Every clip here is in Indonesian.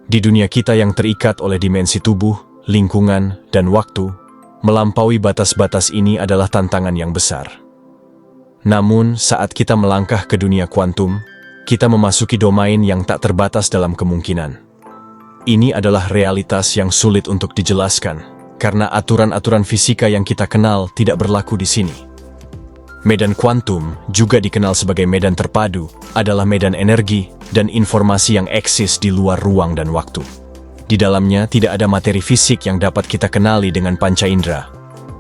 Di dunia kita yang terikat oleh dimensi tubuh, lingkungan, dan waktu, melampaui batas-batas ini adalah tantangan yang besar. Namun, saat kita melangkah ke dunia kuantum, kita memasuki domain yang tak terbatas dalam kemungkinan. Ini adalah realitas yang sulit untuk dijelaskan, karena aturan-aturan fisika yang kita kenal tidak berlaku di sini. Medan kuantum, juga dikenal sebagai medan terpadu, adalah medan energi dan informasi yang eksis di luar ruang dan waktu. Di dalamnya tidak ada materi fisik yang dapat kita kenali dengan panca indera.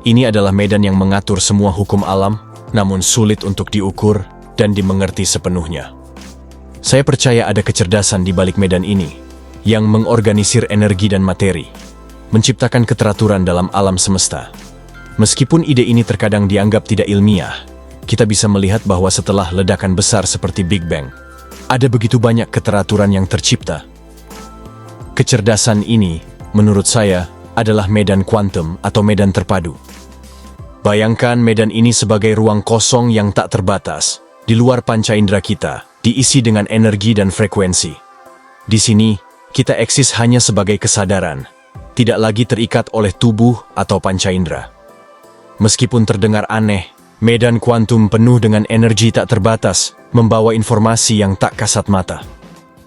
Ini adalah medan yang mengatur semua hukum alam, namun sulit untuk diukur dan dimengerti sepenuhnya. Saya percaya ada kecerdasan di balik medan ini, yang mengorganisir energi dan materi, menciptakan keteraturan dalam alam semesta. Meskipun ide ini terkadang dianggap tidak ilmiah, kita bisa melihat bahwa setelah ledakan besar seperti Big Bang, ada begitu banyak keteraturan yang tercipta. Kecerdasan ini, menurut saya, adalah medan kuantum atau medan terpadu. Bayangkan medan ini sebagai ruang kosong yang tak terbatas, di luar panca indera kita, diisi dengan energi dan frekuensi. Di sini, kita eksis hanya sebagai kesadaran, tidak lagi terikat oleh tubuh atau panca indera. Meskipun terdengar aneh, medan kuantum penuh dengan energi tak terbatas, membawa informasi yang tak kasat mata.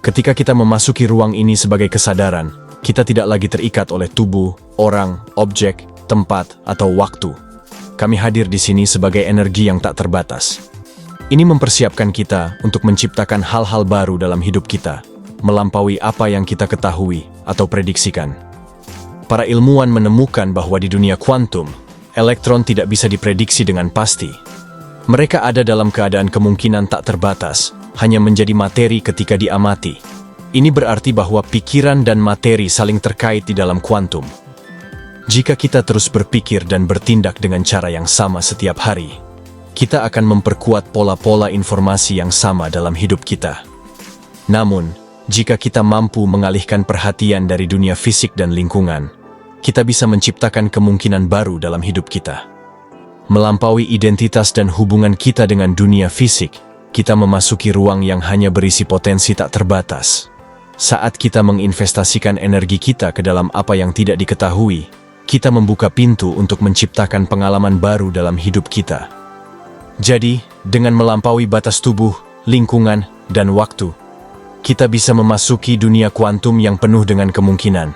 Ketika kita memasuki ruang ini sebagai kesadaran, kita tidak lagi terikat oleh tubuh, orang, objek, tempat, atau waktu. Kami hadir di sini sebagai energi yang tak terbatas. Ini mempersiapkan kita untuk menciptakan hal-hal baru dalam hidup kita, melampaui apa yang kita ketahui atau prediksikan. Para ilmuwan menemukan bahwa di dunia kuantum, elektron tidak bisa diprediksi dengan pasti. Mereka ada dalam keadaan kemungkinan tak terbatas, hanya menjadi materi ketika diamati. Ini berarti bahwa pikiran dan materi saling terkait di dalam kuantum. Jika kita terus berpikir dan bertindak dengan cara yang sama setiap hari, kita akan memperkuat pola-pola informasi yang sama dalam hidup kita. Namun, jika kita mampu mengalihkan perhatian dari dunia fisik dan lingkungan, kita bisa menciptakan kemungkinan baru dalam hidup kita. Melampaui identitas dan hubungan kita dengan dunia fisik, kita memasuki ruang yang hanya berisi potensi tak terbatas. Saat kita menginvestasikan energi kita ke dalam apa yang tidak diketahui, kita membuka pintu untuk menciptakan pengalaman baru dalam hidup kita. Jadi, dengan melampaui batas tubuh, lingkungan, dan waktu, kita bisa memasuki dunia kuantum yang penuh dengan kemungkinan.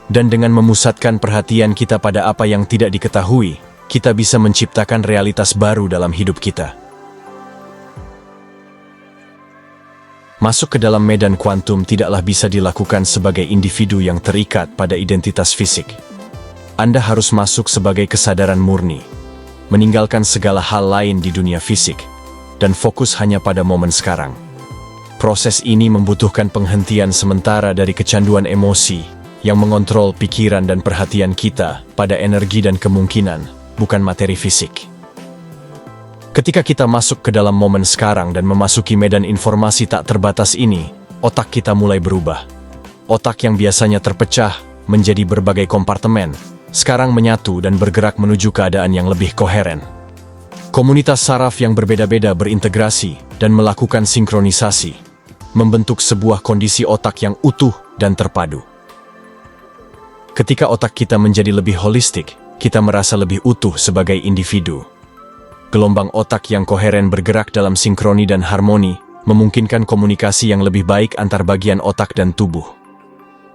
Dan dengan memusatkan perhatian kita pada apa yang tidak diketahui, kita bisa menciptakan realitas baru dalam hidup kita. Masuk ke dalam medan kuantum tidaklah bisa dilakukan sebagai individu yang terikat pada identitas fisik. Anda harus masuk sebagai kesadaran murni, meninggalkan segala hal lain di dunia fisik, dan fokus hanya pada momen sekarang. Proses ini membutuhkan penghentian sementara dari kecanduan emosi yang mengontrol pikiran dan perhatian kita pada energi dan kemungkinan, bukan materi fisik. Ketika kita masuk ke dalam momen sekarang dan memasuki medan informasi tak terbatas ini, otak kita mulai berubah. Otak yang biasanya terpecah menjadi berbagai kompartemen, sekarang menyatu dan bergerak menuju keadaan yang lebih koheren. Komunitas saraf yang berbeda-beda berintegrasi dan melakukan sinkronisasi, membentuk sebuah kondisi otak yang utuh dan terpadu. Ketika otak kita menjadi lebih holistik, kita merasa lebih utuh sebagai individu. Gelombang otak yang koheren bergerak dalam sinkroni dan harmoni, memungkinkan komunikasi yang lebih baik antar bagian otak dan tubuh.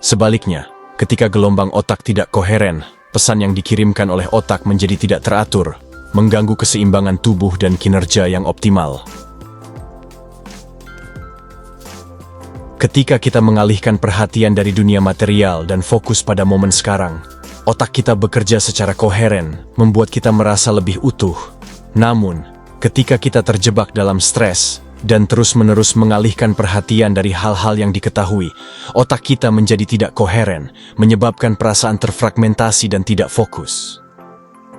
Sebaliknya, ketika gelombang otak tidak koheren, pesan yang dikirimkan oleh otak menjadi tidak teratur, mengganggu keseimbangan tubuh dan kinerja yang optimal. Ketika kita mengalihkan perhatian dari dunia material dan fokus pada momen sekarang, otak kita bekerja secara koheren, membuat kita merasa lebih utuh. Namun, ketika kita terjebak dalam stres dan terus-menerus mengalihkan perhatian dari hal-hal yang diketahui, otak kita menjadi tidak koheren, menyebabkan perasaan terfragmentasi dan tidak fokus.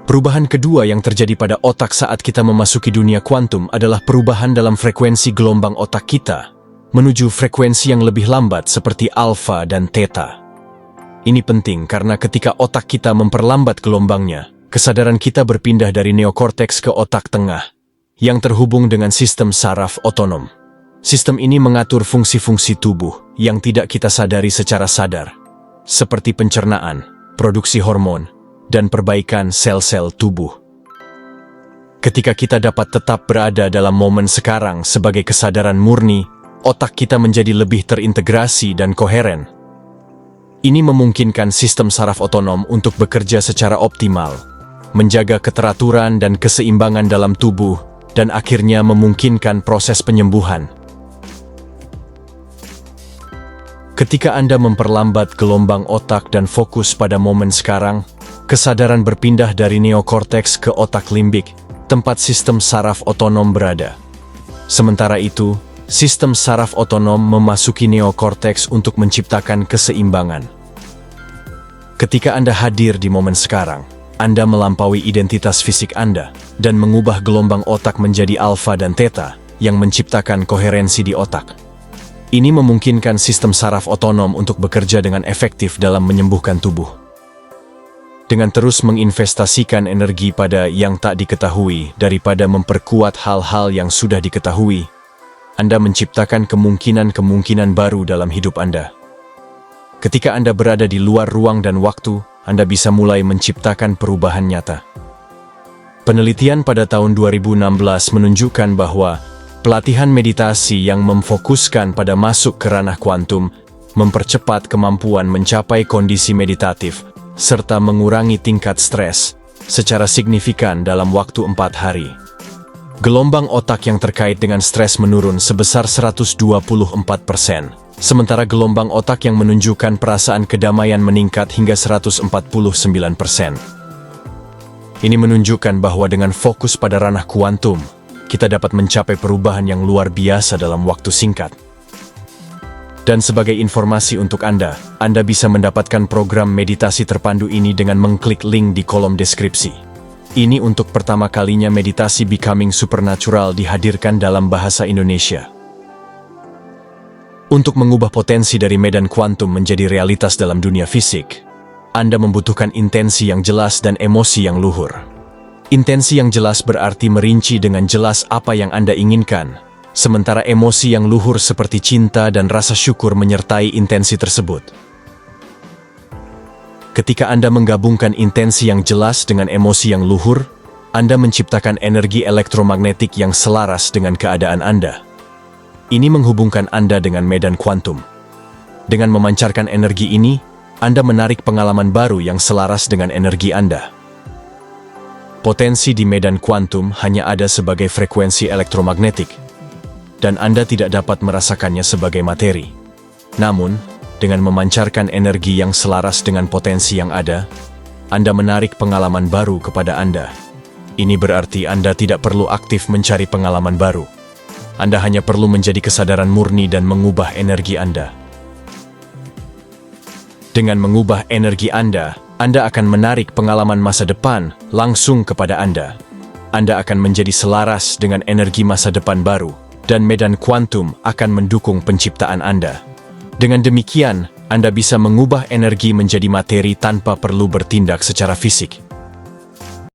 Perubahan kedua yang terjadi pada otak saat kita memasuki dunia kuantum adalah perubahan dalam frekuensi gelombang otak kita, menuju frekuensi yang lebih lambat seperti alfa dan theta. Ini penting karena ketika otak kita memperlambat gelombangnya, kesadaran kita berpindah dari neokorteks ke otak tengah, yang terhubung dengan sistem saraf otonom. Sistem ini mengatur fungsi-fungsi tubuh, yang tidak kita sadari secara sadar, seperti pencernaan, produksi hormon, dan perbaikan sel-sel tubuh. Ketika kita dapat tetap berada dalam momen sekarang sebagai kesadaran murni, otak kita menjadi lebih terintegrasi dan koheren. Ini memungkinkan sistem saraf otonom untuk bekerja secara optimal, menjaga keteraturan dan keseimbangan dalam tubuh, dan akhirnya memungkinkan proses penyembuhan. Ketika Anda memperlambat gelombang otak dan fokus pada momen sekarang, kesadaran berpindah dari neokorteks ke otak limbik, tempat sistem saraf otonom berada. Sementara itu, sistem saraf otonom memasuki neokorteks untuk menciptakan keseimbangan. Ketika Anda hadir di momen sekarang, Anda melampaui identitas fisik Anda dan mengubah gelombang otak menjadi alfa dan theta yang menciptakan koherensi di otak. Ini memungkinkan sistem saraf otonom untuk bekerja dengan efektif dalam menyembuhkan tubuh. Dengan terus menginvestasikan energi pada yang tak diketahui daripada memperkuat hal-hal yang sudah diketahui, Anda menciptakan kemungkinan-kemungkinan baru dalam hidup Anda. Ketika Anda berada di luar ruang dan waktu, Anda bisa mulai menciptakan perubahan nyata. Penelitian pada tahun 2016 menunjukkan bahwa pelatihan meditasi yang memfokuskan pada masuk ke ranah kuantum mempercepat kemampuan mencapai kondisi meditatif serta mengurangi tingkat stres secara signifikan dalam waktu 4 hari. Gelombang otak yang terkait dengan stres menurun sebesar 124%, sementara gelombang otak yang menunjukkan perasaan kedamaian meningkat hingga 149%. Ini menunjukkan bahwa dengan fokus pada ranah kuantum, kita dapat mencapai perubahan yang luar biasa dalam waktu singkat. Dan sebagai informasi untuk Anda bisa mendapatkan program meditasi terpandu ini dengan mengklik link di kolom deskripsi. Ini untuk pertama kalinya meditasi Becoming Supernatural dihadirkan dalam bahasa Indonesia. Untuk mengubah potensi dari medan kuantum menjadi realitas dalam dunia fisik, Anda membutuhkan intensi yang jelas dan emosi yang luhur. Intensi yang jelas berarti merinci dengan jelas apa yang Anda inginkan, sementara emosi yang luhur seperti cinta dan rasa syukur menyertai intensi tersebut. Ketika Anda menggabungkan intensi yang jelas dengan emosi yang luhur, Anda menciptakan energi elektromagnetik yang selaras dengan keadaan Anda. Ini menghubungkan Anda dengan medan kuantum. Dengan memancarkan energi ini, Anda menarik pengalaman baru yang selaras dengan energi Anda. Potensi di medan kuantum hanya ada sebagai frekuensi elektromagnetik, dan Anda tidak dapat merasakannya sebagai materi. Namun, dengan memancarkan energi yang selaras dengan potensi yang ada, Anda menarik pengalaman baru kepada Anda. Ini berarti Anda tidak perlu aktif mencari pengalaman baru. Anda hanya perlu menjadi kesadaran murni dan mengubah energi Anda. Dengan mengubah energi Anda akan menarik pengalaman masa depan langsung kepada Anda. Anda akan menjadi selaras dengan energi masa depan baru, dan medan kuantum akan mendukung penciptaan Anda. Dengan demikian, Anda bisa mengubah energi menjadi materi tanpa perlu bertindak secara fisik.